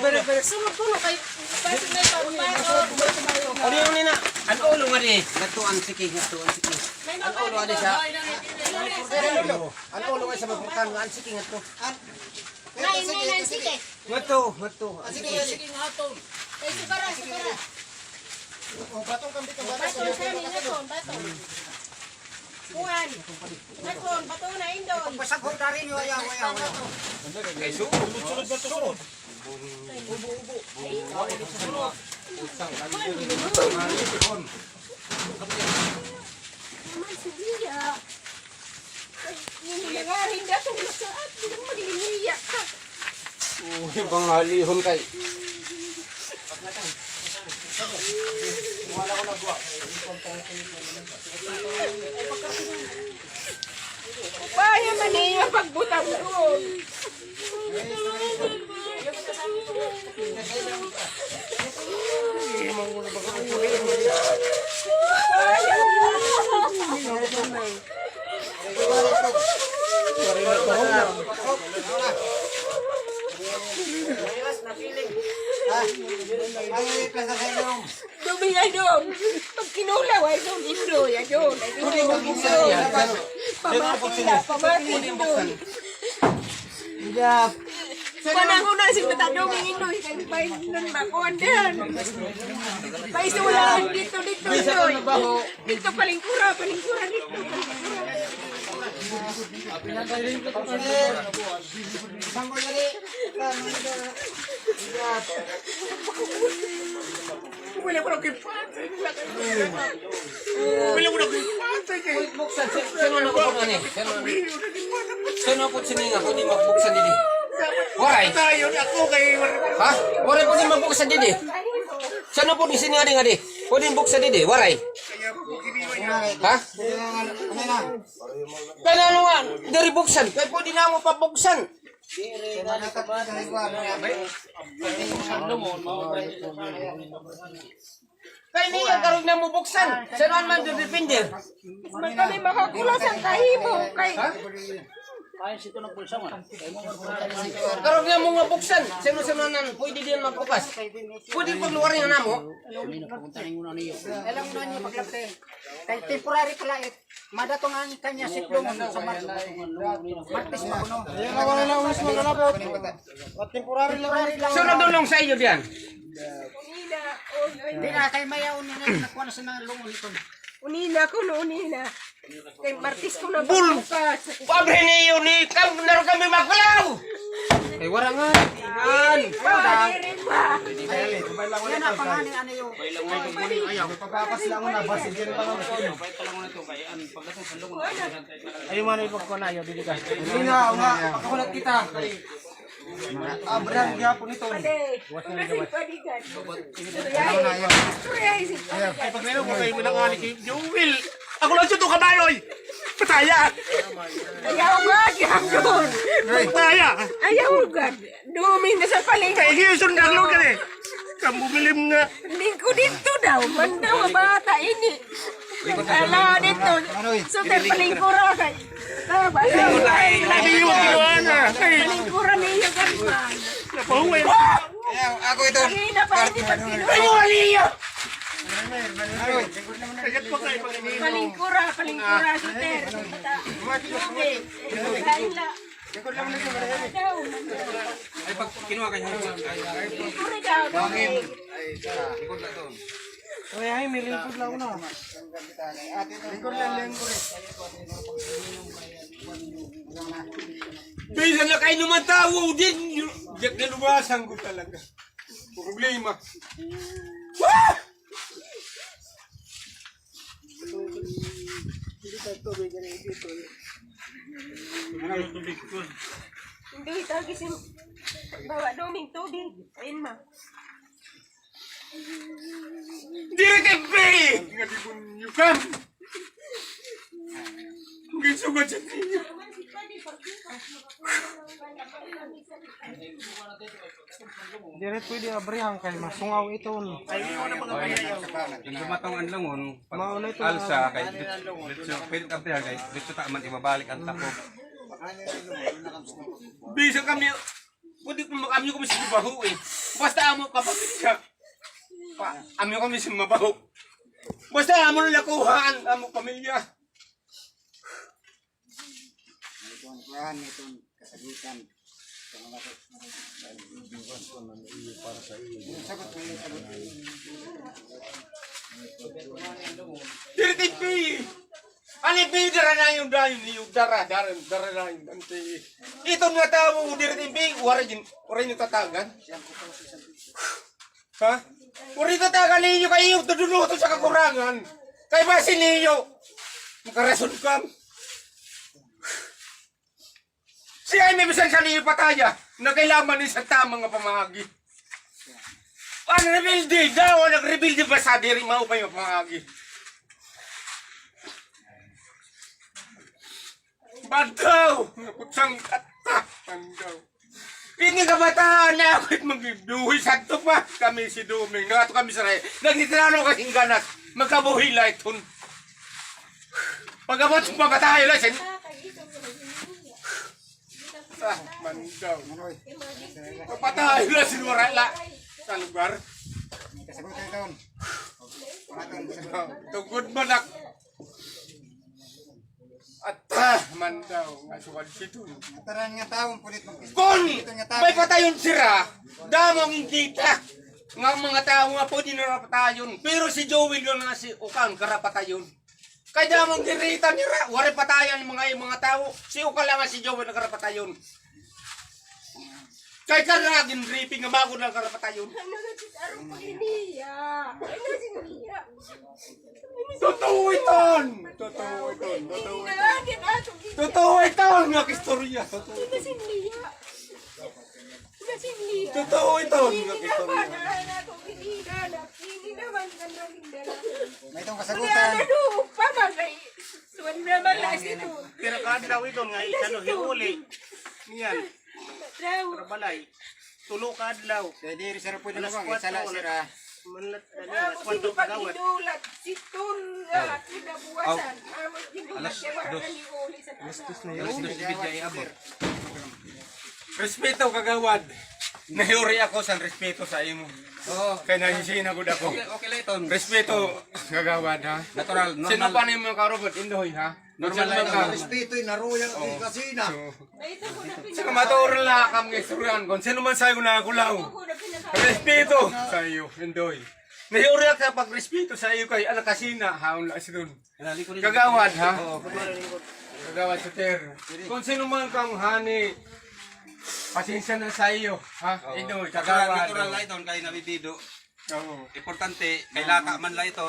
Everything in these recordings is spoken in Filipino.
Bere. Sunod puno kay pwede na Ano yung nina? Ang ulo nga di. Natuan siki. Ang ulo nga di siya. Ang ulo nga sa magputan. Ang siki nga to. Nay, sige. Ngato. Sige nga to. Ay, sigara. Batong kambing ka ba? Baton sa amin, baton. Kuhan. Baton na indoy. Pasagod na rin yung ayaw. Sunod. Naman siya. Yung nangarin na itong nasaat. Hindi naman magiging ka. Uy, bangalihon kay. Upaya man niya pagbutang doon. Dumi ay doon. Pag kinulaw ay doon. Indoy ay doon. Pamati doon. Panahon si Bata Dumi Indoy. Kaya pa nun makuhan din. Paisulaan dito Indoy. Dito palingkura dito. Wala ko na kipatay. Sino po sininga? Pwede magbuksan din. Waray! Ha? Waray po din magbuksan din. Sino po sininga din nga di? Pwede buksan din. Waray! Ha? Kaya ano nga? Dari buksan. Kaya pwede na mo pabuksan. Kaya niya karong na mo buksan. Sino man doon depende? Man kami makakulas ang kahimo. Karong na mo nga buksan. Sino nan pwede din magbukas. Pwede pagluwarin na mo. Alam mo na niyo paglapte. Kay temporary pala madatong ang kanya siklong sa Martes pa kuno. Wala na ulis mo kalabot. Temporary lang. Sino dulong sa iyo diyan? Hindi na kay mayaon na nakuha na sa mga lungon ito. Unina ko no, unina. Kay Martis ko na Bul! bukas. Pabre niyo ni naro kami magkulaw! Ay wala nga. Yan! Padirin ba? Yan ang panganing ano yung Pagkakas lang na basi din pa lang. Ayo man ipag ko na yo dili ka. Dili na nga pakakulat kita. Abraham gyapon ito. Padigan. Ay pag meron ko kay minangali kay Jewel. Ako lang to kabaloy. Pataya. Ayaw nga, gihapon. Pataya. Ayaw nga. Duming na sa paling. Kay hiyon dalo ka ni. Kambumilim nga. Lingko dito daw. Mandaw ang bata ini. Ala dito. So tayo palingkura kay. Labi yung kinuana. Palingkura niyo ganyan. Napahuwi. Ako ito. Kanina pa hindi pa Ay mo aliyo. Kayat pa kay pag palingkura so ter. Ay pag kinuha kay ay may lingkod lang na. Lingkod lang. Bisa na kayo lumatawaw din. Diyak na lumasan ko talaga. Problema. Hindi tayo kasi bawa doming tubig. Ayun ma. Dire kay Pei! Nga di ko nyukam. Kung sugat sa niyo. Dire pwede abrihang kay masungaw ito. Ay Dumatong ang lungon, Mauna ito, alsa kay dito pwede abrihan kay dito ta man ibabalik ang takop. Bisa kami, pwede kami kami sa mabaho eh. Basta amo kapatid siya. Amo kami sa mabaho. Basta amo na nakuhaan, amo pamilya. Itong kasagutan. Dirtipi! Ani bidara na yung dayon niyo, dara na yung dante. Ito nga tao, dirtipi, wala yung tatagan. Ha? Wala yung tatagan ninyo kayo, tuduluto sa kakurangan. Kaya ba si ninyo? Makarason ka. Siya ay may bisan sa ninyo pataya na kailangan ni sa tamang nga pamahagi. Ano rebuildi? Daw, nag-rebuildi ba sa diri mao pa yung pamahagi? Bandaw! Naputsang kata! Bandaw! Ini kabataan na ako'y mag-ibuhi santo pa! Kami si Duming, nakato kami sa ray. Nagtitrano kasing ganas, magkabuhi la iton. Pagkabot sa pagkatayo la, sin... Bandaw! Kapatayo la, sinwara la! Sa lugar. Kasagutan ito. Tugod mo nak. At mandaw nga sukad sito. Mataran nga taong pulit mo. Kon! May patayon sira. Damang kita. Nga mga tao nga po di narapatayon. Pero si Joey doon nga si Ukang karapatayon. Kaya damang dirita nira. Wari patayan mga tao. Si Ukang lang nga si Joey na karapatayon. Kaya karagin raping nga bago na karapatayon. Totoo iton! Totoo iton! Totoo iton! Nga kistorya! Totoo iton! Nga kistorya! May itong kasagutan. Pero kadlaw ito nga ano hiuli. Niyan. Balay. Tulo kadlaw. Jadi risara po din bang sala sira. Manlat kwento kagawad. Respeto kagawad. Nahiyuri ako sa respeto sa imo. Oo. Kaya nahisin ako dako. Okay lang ito. Respeto kagawad ha. Natural, normal. Sino pa ni mga karobot indoy ha? Normal lang ito. Respeto naruyan kasi na. Sino maturo la kam ngesuran kon sino man sayo na kulaw. Respeto sa iyo indoy. Nahiyuri ako sa pagrespeto sa iyo kay ala kasina haon la sidon. Kagawad ha. Kagawad sa ter. Kung sino man kang hani pasensya na sa iyo, ha? Indoy, kagawad. Natural lang ito kay nabibido. Oo. Importante, kay laka man lang ito.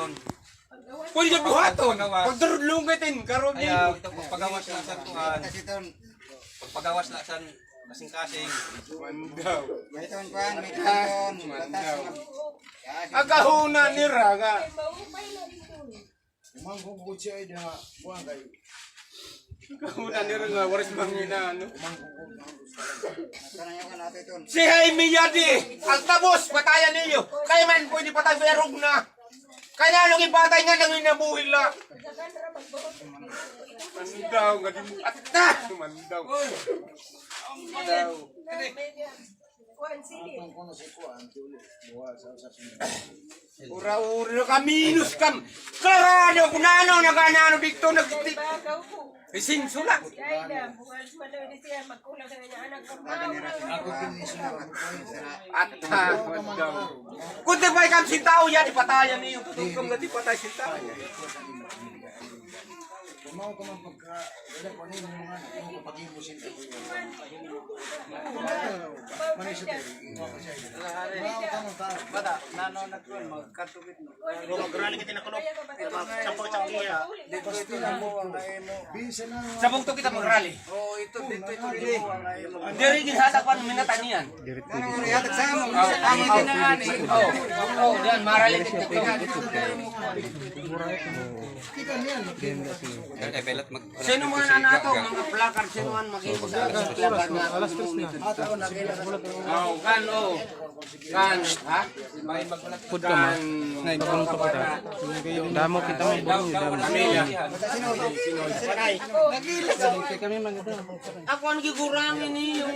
Pwede ka buhaton. Pagdarulungitin, karon din. Kaya ito pagpagawas lang sa tuhan. Kasi ton. Pagpagawas lang sa kasing-kasing. Mandaw. May ton kuan, may ton. Mandaw. Agahuna ni Raga. Manggugud siya ida kuan kay. Agahuna ni Raga, waris mangina, ano? Tanang natin ton. Si Jaime Yadi, altabos, patayan ninyo. Kaya man, pwede patay berog na. Kaya nung ipatay nga nang inabuhin la. Mandaw, nga di mo. Atta! Mandaw. Mandaw. Ura-ura ka, minus kam. Karano, kunano, naganano dito, nagtip. Isin sulak. Atta, mandaw. Kung di ba ikam sintao yan, ipatayan niyo. Tutong kam na di patay sintao. Mau ka man pagka wala ko ni mga ano pagibusin ko. Manisip. Bata, nano nagkuan magkatubit no. Magrali kita na kuno. Sampang tsakiya. Sabong to kita magrali. Oh, ito dito dili. Diri din hatapan minatanian. Ano ri hatag sa mo? Oh, dan marali kita. Belat mag... Sino man na nato mga plakar sino man maging sa plakar na alas tres na. Oh, kan oh. Kan ha? May magpud ka man. Nay bagong kapata. Damo kita mo buong damo. Pamilya. Sino? Kami maganda. Ako ang gigurangin niyo.